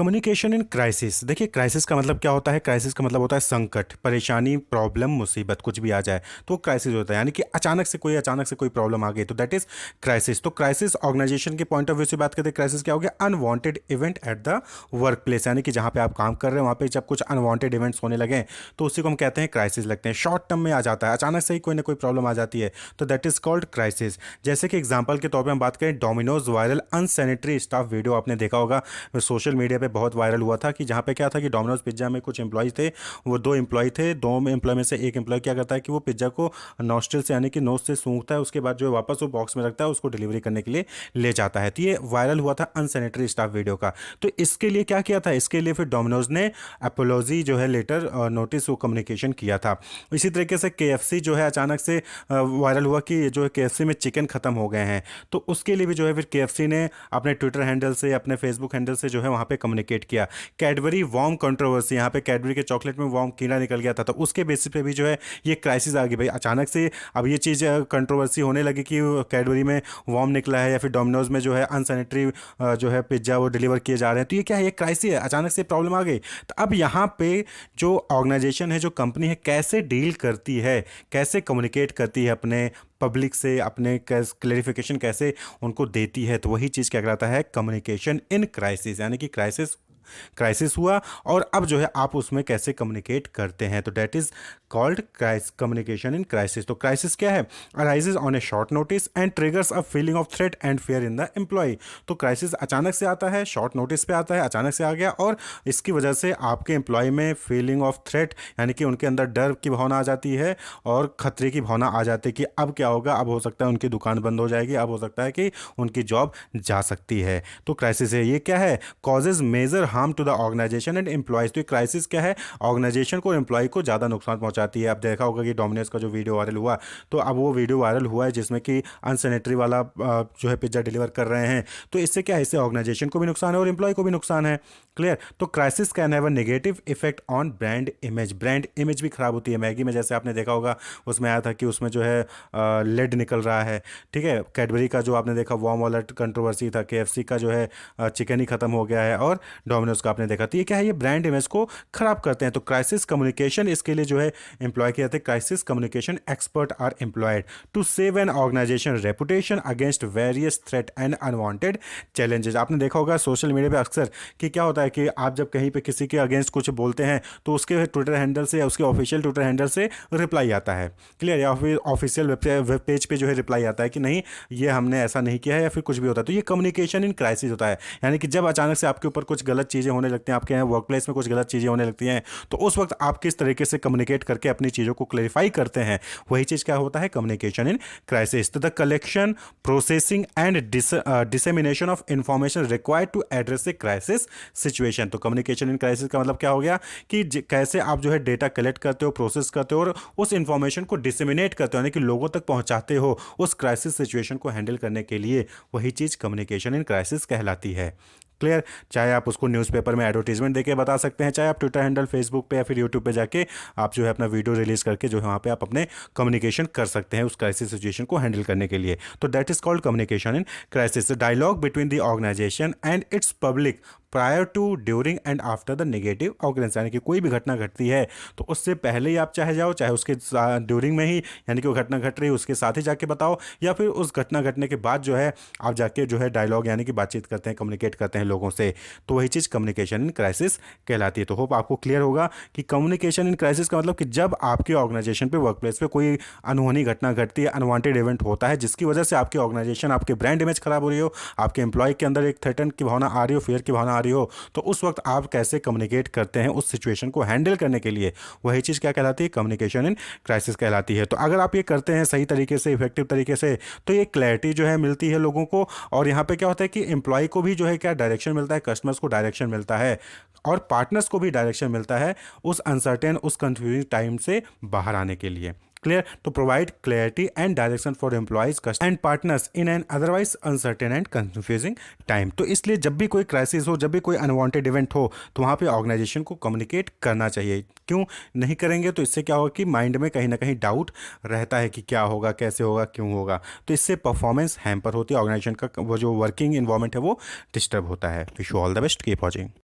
Communication in crisis. देखिए, crisis का मतलब क्या होता है? क्राइसिस का मतलब होता है संकट, परेशानी, प्रॉब्लम, मुसीबत, कुछ भी आ जाए तो क्राइसिस होता है। यानी कि अचानक से कोई प्रॉब्लम आ गई तो दैट इज क्राइसिस। तो क्राइसिस ऑर्गेनाइजेशन के पॉइंट ऑफ व्यू से बात करते हैं, क्राइसिस क्या हो गया? Unwanted event at the work place. यानी कि जहाँ पे आप काम कर रहे हैं वहाँ पे जब कुछ अनवांटेड इवेंट्स होने लगे तो उसी को हम कहते हैं क्राइसिस लगते हैं। शॉर्ट टर्म में आ जाता है, अचानक से ही कोई ना कोई प्रॉब्लम आ जाती है तो दैट इज कॉल्ड क्राइसिस। जैसे कि एग्जाम्पल के तौर पर हम बात करें, Domino's viral unsanitary staff video आपने देखा होगा, सोशल मीडिया पे बहुत वायरल हुआ था कि जहाँ पे क्या था कि डोमिनोज पिज्ज़ा में कुछ एम्प्लॉय थे। वो दो एम्प्लॉय थे, दो एम्प्लॉय में से एक एम्प्लॉय क्या करता है कि वो पिज्ज़ा को नॉस्ट्रिल से यानी कि नोज से सूंघता है, उसके बाद जो है वापस वो बॉक्स में रखता है, उसको डिलीवरी करने के लिए ले जाता है। तो ये वायरल हुआ था अनसैनिटरी स्टाफ वीडियो का। तो इसके लिए क्या किया था? इसके लिए फिर डोमिनोज ने अपोलॉजी जो है लेटर नोटिस वो कम्युनिकेशन किया था। इसी तरीके से केएफसी जो है अचानक से वायरल हुआ कि जो है केएफसी में चिकन खत्म हो गए हैं, तो उसके लिए भी जो है फिर केएफसी ने अपने ट्विटर हैंडल से, अपने फेसबुक हैंडल से जो है वहाँ पे कम्युनिकेट किया। कैडबरी वॉर्म कंट्रोवर्सी, यहाँ पे कैडबरी के चॉकलेट में वॉर्म कीड़ा निकल गया था, तो उसके बेसिस पे भी जो है ये क्राइसिस आ गई। भाई अचानक से अब ये चीज़ कंट्रोवर्सी होने लगी कि कैडबरी में वॉर्म निकला है या फिर डोमिनोज में जो है अनसैनिटरी जो है पिज्ज़ा वो डिलीवर किए जा रहे हैं, तो ये क्या है? ये क्राइसिस है, अचानक से प्रॉब्लम आ गई। तो अब यहाँ पे जो ऑर्गेनाइजेशन है, जो कंपनी है, कैसे डील करती है, कैसे कम्युनिकेट करती है अपने पब्लिक से, अपने क्लेरिफिकेशन कैसे उनको देती है, तो वही चीज़ क्या कहलाता है? Communication in crisis. यानी कि क्राइसिस हुआ और अब जो है आप उसमें कैसे कम्युनिकेट करते हैं, तो that is called communication in crisis. तो क्राइसिस क्या है? Arises on a short notice and triggers a feeling of threat and fear in the employ. तो क्राइसिस अचानक से आता है, शॉर्ट नोटिस पे आता है, अचानक से आ गया और इसकी वजह से आपके एम्प्लॉय में फीलिंग ऑफ थ्रेट यानी कि उनके अंदर डर की भावना आ जाती है और खतरे की भावना आ जाती है कि अब क्या होगा, अब हो सकता है उनकी दुकान बंद हो जाएगी, अब हो सकता है कि उनकी जॉब जा सकती है। तो क्राइसिस है, ये क्या है? Causes major harm to the organisation and employees. तो क्राइसिस क्या है? ऑर्गेनाइजेशन को और एम्प्लॉय को ज़्यादा नुकसान पहुंचाती है। अब देखा होगा कि डोमिनोज का जो वीडियो वायरल हुआ, तो अब वो वीडियो वायरल हुआ है जिसमें कि अनसैनिटरी वाला जो है पिज्ज़ा डिलीवर कर रहे हैं, तो इससे क्या है? इससे ऑर्गेनाइजेशन को भी नुकसान है और एम्प्लॉय को भी नुकसान है। क्लियर? तो crisis can have a negative effect on brand image. Brand image भी खराब होती है। मैगी में जैसे आपने देखा होगा, उसमें आया था कि उसमें जो है लेड निकल रहा है। ठीक है, कैडबरी का जो आपने देखा वॉर्म वाला कंट्रोवर्सी था, केएफसी का जो है चिकन ही खत्म हो गया है और डोमिनोज का आपने देखा। तो ये क्या है? ये ब्रांड इमेज को खराब करते हैं। तो क्राइसिस कम्युनिकेशन इसके लिए जो है एम्प्लॉय किया जाता है। Crisis communication expert are employed to save an organisation reputation against various threat and unwanted challenges. आपने देखा होगा सोशल मीडिया पे अक्सर कि क्या होता है कि आप जब कहीं पे किसी के अगेंस्ट कुछ बोलते हैं तो उसके ट्विटर हैंडल से या उसके ऑफिशियल ट्विटर हैंडल से रिप्लाई आता है। क्लियर? या फिर ऑफिशियल वेब पेज पे जो है रिप्लाई आता है कि नहीं, ये हमने ऐसा नहीं किया है, या फिर कुछ भी होता है। तो ये कम्युनिकेशन इन क्राइसिस होता है। यानी कि जब अचानक से आपके ऊपर कुछ गलत चीज़ें होने लगती हैं, आपके यहाँ वर्क प्लेस में कुछ गलत चीज़ें होने लगती हैं, तो उस वक्त आप किस तरीके से कम्युनिकेट करके अपनी चीज़ों को क्लेरिफाई करते हैं, वही चीज़ क्या होता है? Communication in crisis. तो the collection, processing and dissemination of information required to address a crisis situation. तो कम्युनिकेशन इन क्राइसिस का मतलब क्या हो गया कि कैसे आप जो है डेटा कलेक्ट करते हो, प्रोसेस करते हो और उस इंफॉर्मेशन को डिसेमिनेट करते हो, यानी कि लोगों तक पहुंचाते हो उस क्राइसिस सिचुएशन को हैंडल करने के लिए, वही चीज़ कम्युनिकेशन इन क्राइसिस कहलाती है। क्लियर? चाहे आप उसको न्यूज़पेपर में एडवर्टीजमेंट देके बता सकते हैं, चाहे आप ट्विटर हैंडल, फेसबुक पे या फिर यूट्यूब पे जाके आप जो है अपना वीडियो रिलीज करके जो है वहाँ पे आप अपने कम्युनिकेशन कर सकते हैं उस क्राइसिस सिचुएशन को हैंडल करने के लिए। तो that is called communication in crisis. Dialogue between the organisation and its public prior to, during and after the negative occurrence. यानी कि कोई भी घटना घटती है तो उससे पहले ही आप चाहे जाओ, चाहे उसके ड्यूरिंग में ही, यानी कि वो घटना घट रही है उसके साथ ही जाके बताओ, या फिर उस घटना घटने के बाद जो है आप जाके जो है डायलॉग यानी कि बातचीत करते हैं, कम्युनिकेट करते हैं लोगों से, तो वही चीज़ कम्युनिकेशन इन क्राइसिस कहलाती है। तो होप आपको क्लियर होगा कि कम्युनिकेशन इन क्राइसिस का मतलब कि जब आपके ऑर्गेनाइजेशन पे, वर्क प्लेस पे कोई अनहोनी घटना घटती है, अनवांटेड इवेंट होता है जिसकी वजह से आपकी ऑर्गेनाइजेशन, आपके ब्रांड इमेज खराब हो रही हो, आपके एम्प्लॉय के अंदर एक थ्रेटन की भावना आ रही हो, फियर की भावना आ रही हो, तो उस वक्त आप कैसे कम्युनिकेट करते हैं उस सिचुएशन को हैंडल करने के लिए, वही चीज़ क्या कहलाती है? कम्युनिकेशन इन क्राइसिस कहलाती है। तो अगर आप ये करते हैं सही तरीके से, इफेक्टिव तरीके से, तो ये क्लैरिटी जो है मिलती है लोगों को, और यहाँ पे क्या होता है कि एम्प्लॉय को भी जो है क्या डायरेक्शन मिलता है, कस्टमर्स को डायरेक्शन मिलता है और पार्टनर्स को भी डायरेक्शन मिलता है उस अनसर्टेन, उस कंफ्यूजिंग टाइम से बाहर आने के लिए। क्लियर? तो provide clarity and direction for employees and partners in an otherwise uncertain and confusing time. तो इसलिए जब भी कोई क्राइसिस हो, जब भी कोई अनवांटेड इवेंट हो, तो वहाँ पे ऑर्गेनाइजेशन को कम्युनिकेट करना चाहिए। क्यों नहीं करेंगे? तो इससे क्या होगा कि माइंड में कहीं ना कहीं डाउट रहता है कि क्या होगा, कैसे होगा, क्यों होगा, तो इससे परफॉर्मेंस हैम्पर होती है, ऑर्गेनाइजेशन का वो जो वर्किंग इन्वायरमेंट है वो डिस्टर्ब होता है। Wish you all the best, keep watching.